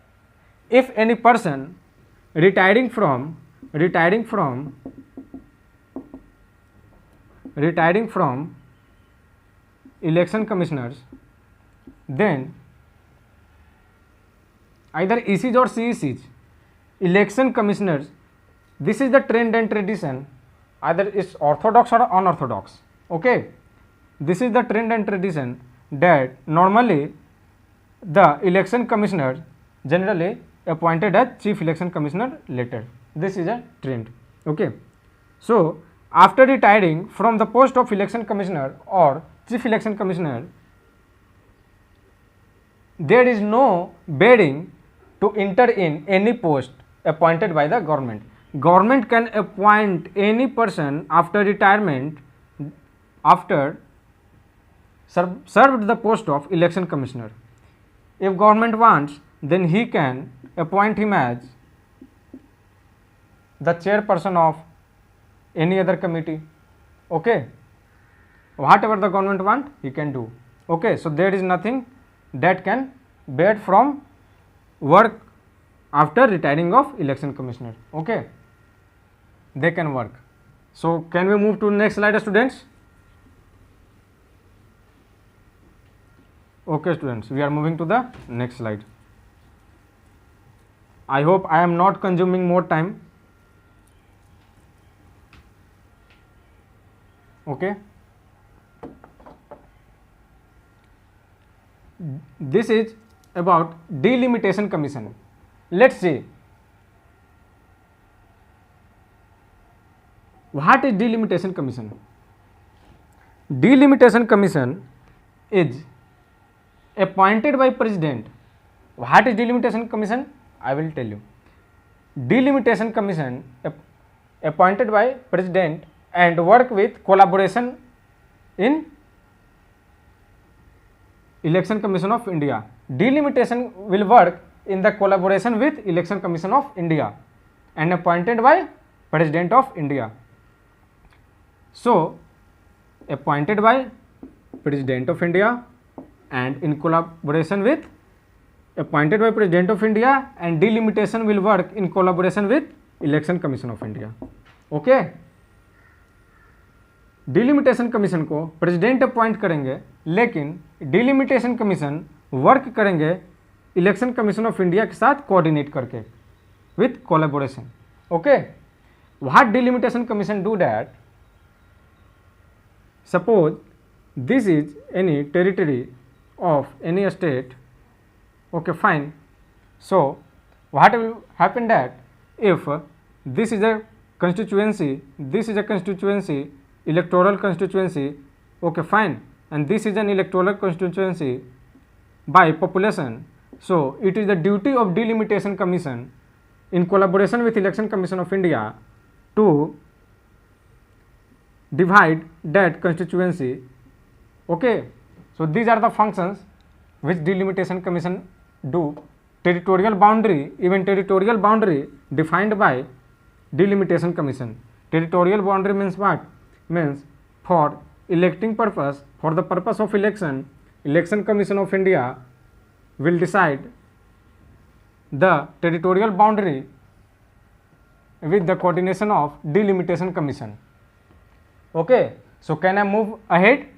if any person retiring from election commissioners, then either ECs or CECs, election commissioners, this is the trend and tradition, either it's orthodox or unorthodox. Okay, this is the trend and tradition that normally the election commissioners generally appointed as chief election commissioner later. This is a trend. Okay, so after retiring from the post of election commissioner or chief election commissioner, there is no bearing to enter in any post appointed by the government. Government can appoint any person after retirement, after served the post of election commissioner. If government wants, then he can appoint him as the chairperson of any other committee. Okay, whatever the government want, he can do. Okay, so there is nothing that can bear from work after retiring of election commissioner. Okay, they can work. So can we move to next slide, students? Okay, students, we are moving to the next slide. I hope I am not consuming more time. Okay, this is about delimitation commission. Let's see what is delimitation commission. Delimitation commission is appointed by president. What is delimitation commission? I will tell you. Delimitation commission appointed by president and work with collaboration in election commission of India. Delimitation will work in the collaboration with election commission of India and appointed by president of India. So appointed by president of India and in collaboration with appointed by president of India, and delimitation will work in collaboration with election commission of India. Okay, delimitation commission को president appoint करेंगे, लेकिन delimitation commission work करेंगे election commission of India के साथ coordinate करके with collaboration. Okay, what delimitation commission do that? Suppose this is any territory of any state. Okay, fine. So what will happen that if this is a constituency, this is a constituency, electoral constituency, okay fine, and this is an electoral constituency by population, so it is the duty of delimitation commission in collaboration with election commission of India to divide that constituency. Okay, so these are the functions which delimitation commission do. Territorial boundary, even territorial boundary defined by delimitation commission. Territorial boundary means what? Means for electing purpose, for the purpose of election, election commission of India will decide the territorial boundary with the coordination of delimitation commission. Okay, so can I move ahead?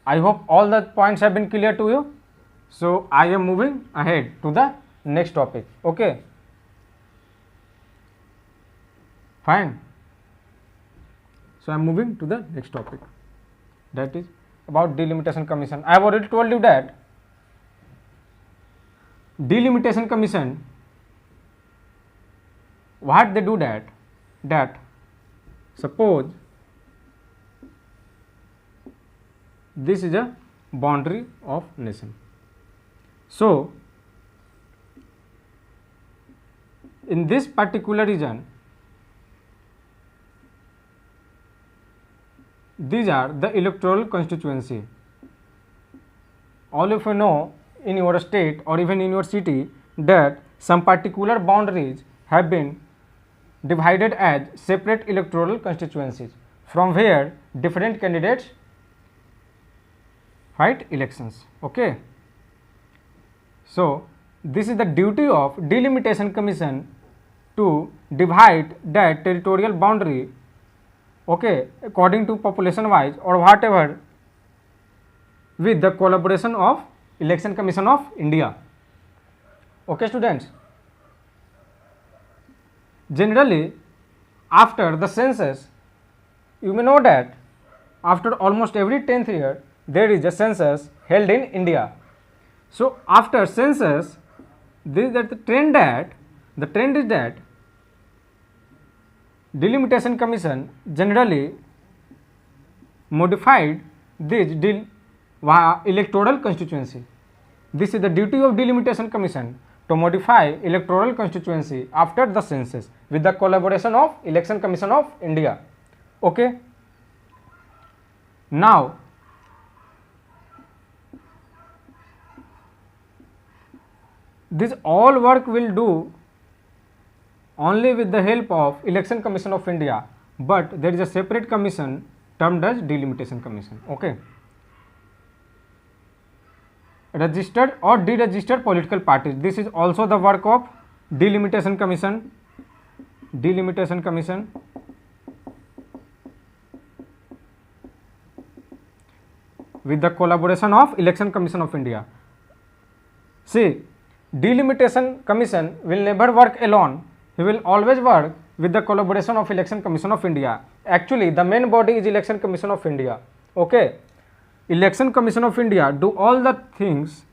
I hope all the points have been clear to you. So I am moving ahead to the next topic. Okay, fine. So I am moving to the next topic, that is about delimitation commission. I have already told you that delimitation commission, what they do that suppose this is a boundary of nation. So in this particular region, these are the electoral constituency. All of you know in your state or even in your city that some particular boundaries have been divided as separate electoral constituencies from where different candidates fight elections. Okay, so this is the duty of delimitation commission to divide that territorial boundary, okay, according to population wise or whatever, with the collaboration of election commission of India. Okay students, generally after the census, you may know that after almost every 10th year there is a census held in India. So after census, this that the trend is that delimitation commission generally modified this electoral constituency. This is the duty of delimitation commission to modify electoral constituency after the census with the collaboration of election commission of India. Okay, now this all work will do only with the help of election commission of India, but there is a separate commission termed as delimitation commission. Okay, registered or deregistered political parties. This is also the work of delimitation commission. Delimitation commission with the collaboration of Election Commission of India. See, delimitation commission will never work alone. He will always work with the collaboration of Election Commission of India. Actually, the main body is Election Commission of India. Okay, Election Commission of India do all the things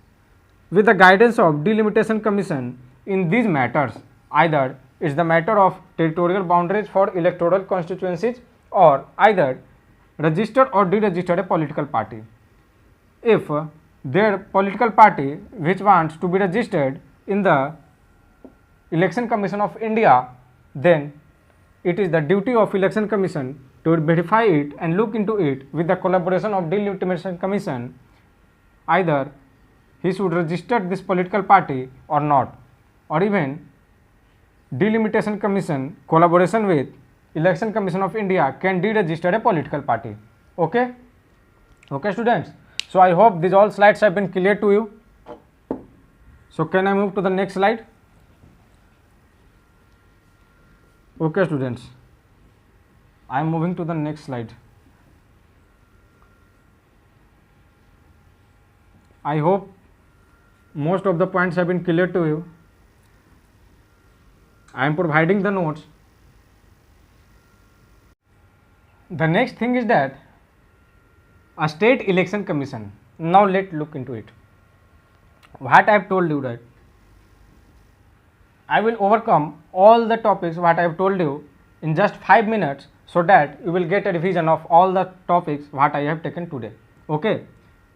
with the guidance of delimitation commission in these matters. Either it's the matter of territorial boundaries for electoral constituencies, or either registered or deregistered a political party. If their political party which wants to be registered in the Election Commission of India, then it is the duty of Election Commission to verify it and look into it with the collaboration of delimitation commission. Either he should register this political party or not, or even delimitation commission collaboration with Election Commission of India can deregister a political party. Okay, okay students. So I hope these all slides have been clear to you. So can I move to the next slide? Okay students, I am moving to the next slide. I hope most of the points have been clear to you. I am providing the notes. The next thing is that a state election commission. Now let's look into it. What I have told you, that I will overcome all the topics what I have told you in just 5 minutes, so that you will get a revision of all the topics what I have taken today. Okay,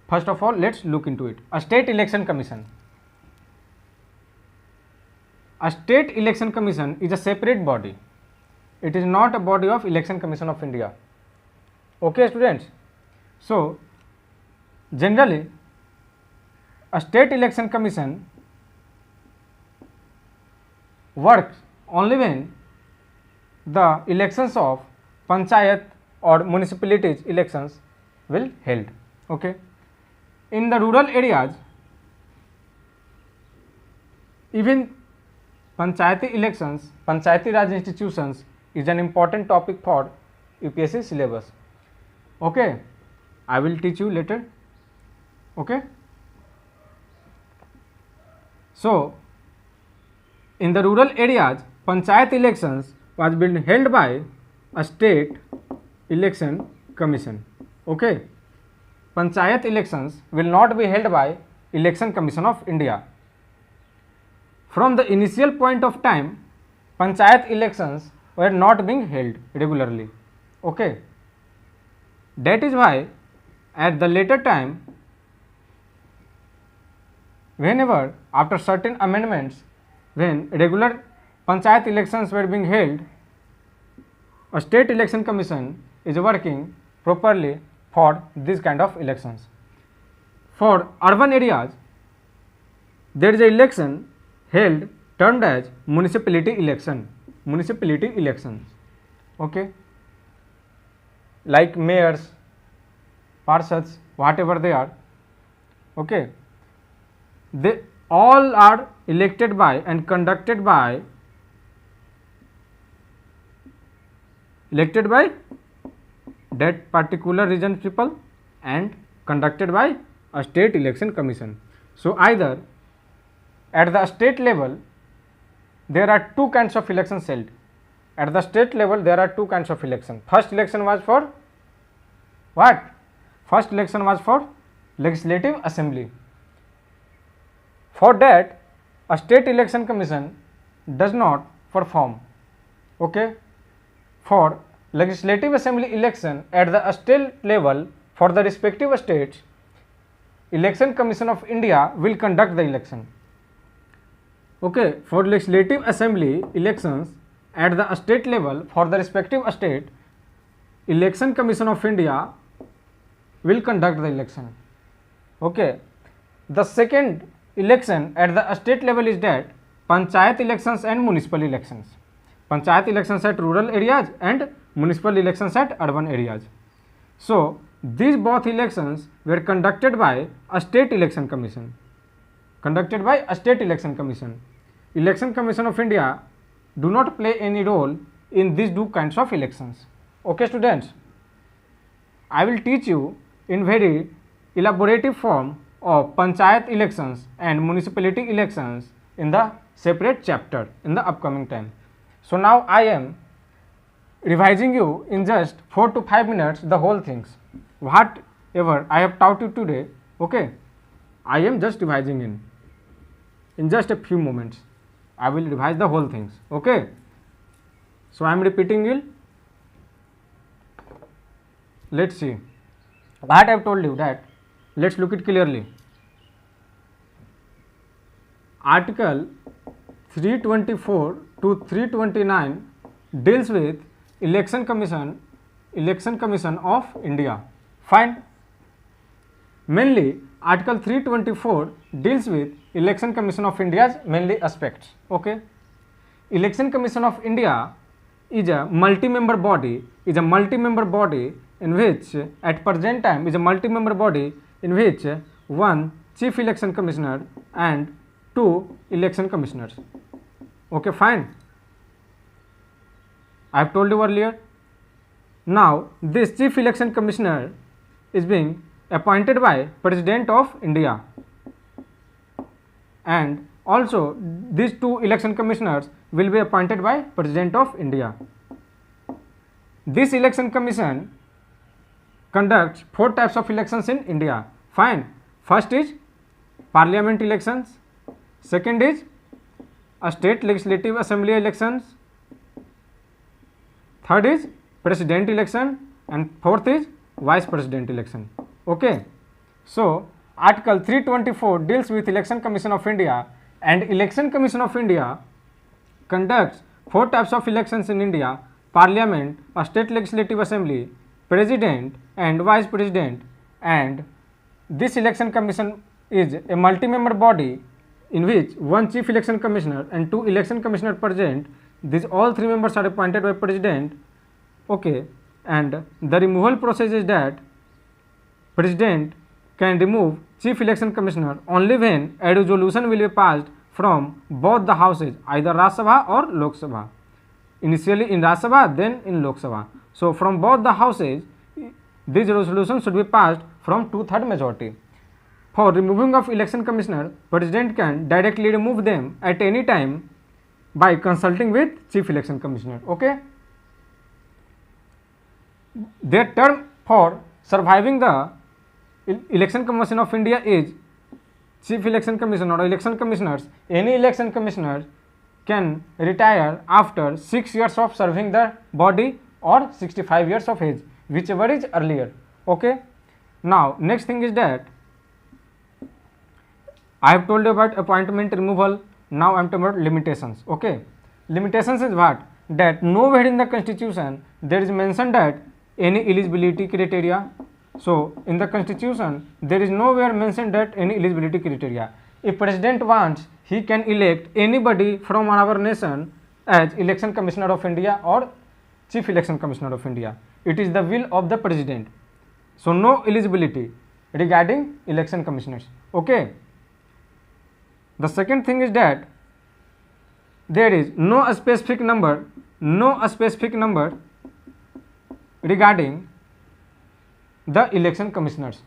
first of all let's look into it. A state election commission. A state election commission is a separate body. It is not a body of Election Commission of India. Okay students. So generally a state election commission works only when the elections of panchayat or municipalities elections will held. Okay, in the rural areas, even panchayati elections, panchayati raj institutions is an important topic for UPSC syllabus. Okay, I will teach you later. Okay, so in the rural areas, panchayat elections was being held by a state election commission. Okay, panchayat elections will not be held by Election Commission of India. From the initial point of time, panchayat elections were not being held regularly. Okay, that is why at the later time, whenever after certain amendments, when regular panchayat elections were being held, a state election commission is working properly for this kind of elections. For urban areas, there is an election held termed as municipality election. Municipality elections. Okay, like mayors, parshads, whatever they are. Okay, they all are elected by and conducted by that particular region people and conducted by a state election commission. So either at the state level there are two kinds of elections held. At the state level there are two kinds of election. First election was for what? First election was for legislative assembly. For that a state election commission does not perform. Okay, for legislative assembly election at the state level for the respective states, Election Commission of India will conduct the election. Okay, for legislative assembly elections at the state level for the respective state, Election Commission of India will conduct the election. Okay, the second election at the state level is that panchayat elections and municipal elections. Panchayat elections at rural areas and municipal elections at urban areas. So These both elections were conducted by a state election commission. Conducted by a state election commission. Election Commission of India do not play any role in these two kinds of elections. Okay, students, I will teach you in very elaborative form of panchayat elections and municipality elections in the separate chapter in the upcoming time. So now I am revising you in just 4 to 5 minutes the whole things whatever I have taught you today. Okay, I am just revising in just a few moments I will revise the whole things. Okay, so I am repeating it. Let's see what I have told you that. Let's look it clearly. Article 324 to 329 deals with Election Commission of India. Fine. Mainly Article 324 deals with Election Commission of India's mainly aspects. Okay. Election Commission of India is a multi-member body. In which at present time is a multi-member body in which one chief election commissioner and two election commissioners. Okay, fine. I have told you earlier. Now this chief election commissioner is being appointed by President of India, and also these two election commissioners will be appointed by President of India. This election commission conducts 4 types of elections in India. Fine. First is parliament elections, second is a state legislative assembly elections, third is president election, and fourth is vice president election. Okay. So Article 324 deals with Election Commission of India, and Election Commission of India conducts 4 types of elections in India: parliament, a state legislative assembly, president and vice president. And this election commission is a multi-member body in which one chief election commissioner and two election commissioner present. These all 3 members are appointed by president. Okay, and the removal process is that president can remove chief election commissioner only when a resolution will be passed from both the houses, either Rajya Sabha or Lok Sabha. Initially in Rajya Sabha, then in Lok Sabha. So from both the houses, this resolution should be passed from 2/3 majority. For removing of election commissioner, president can directly remove them at any time by consulting with chief election commissioner. Okay. Their term for surviving the Election Commission of India is chief election commissioner or election commissioners. Any election commissioner can retire after 6 years of serving the body or 65 years of age, whichever is earlier. Okay. Now next thing is that I have told you about appointment removal. Now I am talking about limitations. Okay. Limitations is what? That nowhere in the constitution there is mentioned that any eligibility criteria. So in the constitution there is nowhere mentioned that any eligibility criteria. If president wants, he can elect anybody from our nation as election commissioner of India or chief election commissioner of India. It is the will of the president. So no eligibility regarding election commissioners. Okay. The second thing is that there is no specific number regarding the election commissioners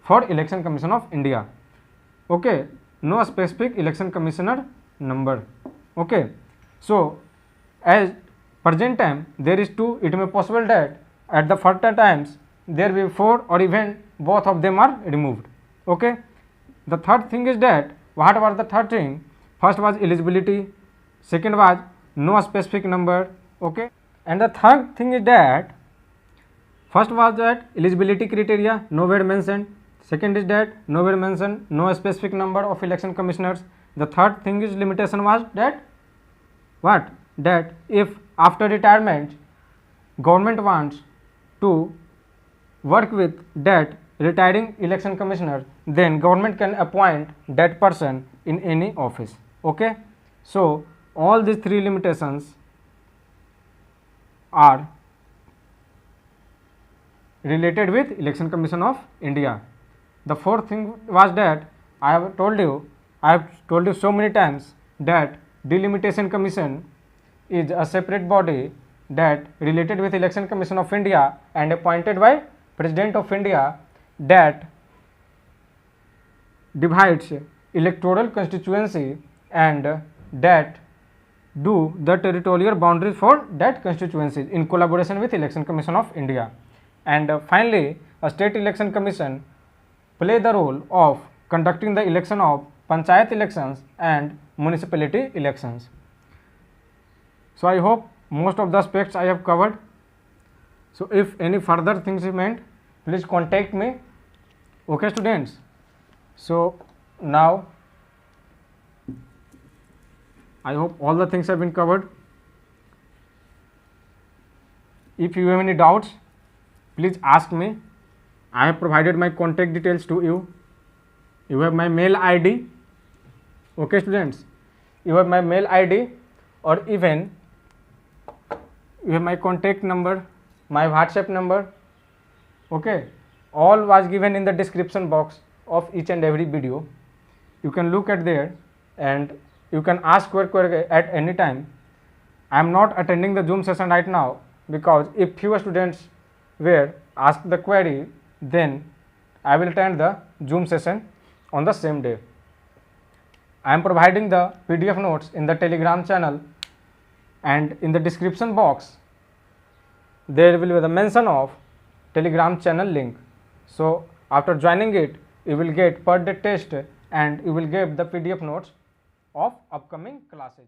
for Election Commission of India. Okay. No specific election commissioner number. Okay. So as present time there is 2, it may possible that at the further times there will be 4 or even both of them are removed. Okay. The third thing is that what was the third thing? First was eligibility, second was no specific number. Okay. And the third thing is that first was that eligibility criteria nowhere mentioned, second is that nowhere mentioned no specific number of election commissioners. The third thing is limitation was that what? That if after retirement government wants to work with that retiring election commissioner, then government can appoint that person in any office. Okay. So all these 3 limitations are related with Election Commission of India. The fourth thing was that I have told you so many times that Delimitation Commission is a separate body that related with Election Commission of India and appointed by President of India, that divides electoral constituency and that do the territorial boundaries for that constituency in collaboration with Election Commission of India. And finally, a state election commission play the role of conducting the election of panchayat elections and municipality elections. So I hope most of the aspects I have covered. So if any further things is meant, please contact me. Okay, students. So now I hope all the things have been covered. If you have any doubts, please ask me. I have provided my contact details to you. You have my mail ID. Okay, students. You have my mail ID, or even you have my contact number, my WhatsApp number. Okay, all was given in the description box of each and every video. You can look at there and you can ask your query at any time. I am not attending the Zoom session right now, because if few students were asked the query, then I will attend the Zoom session on the same day. I am providing the PDF notes in the Telegram channel, and in the description box there will be the mention of Telegram channel link. So after joining it, you will get per day test and you will get the PDF notes of upcoming classes.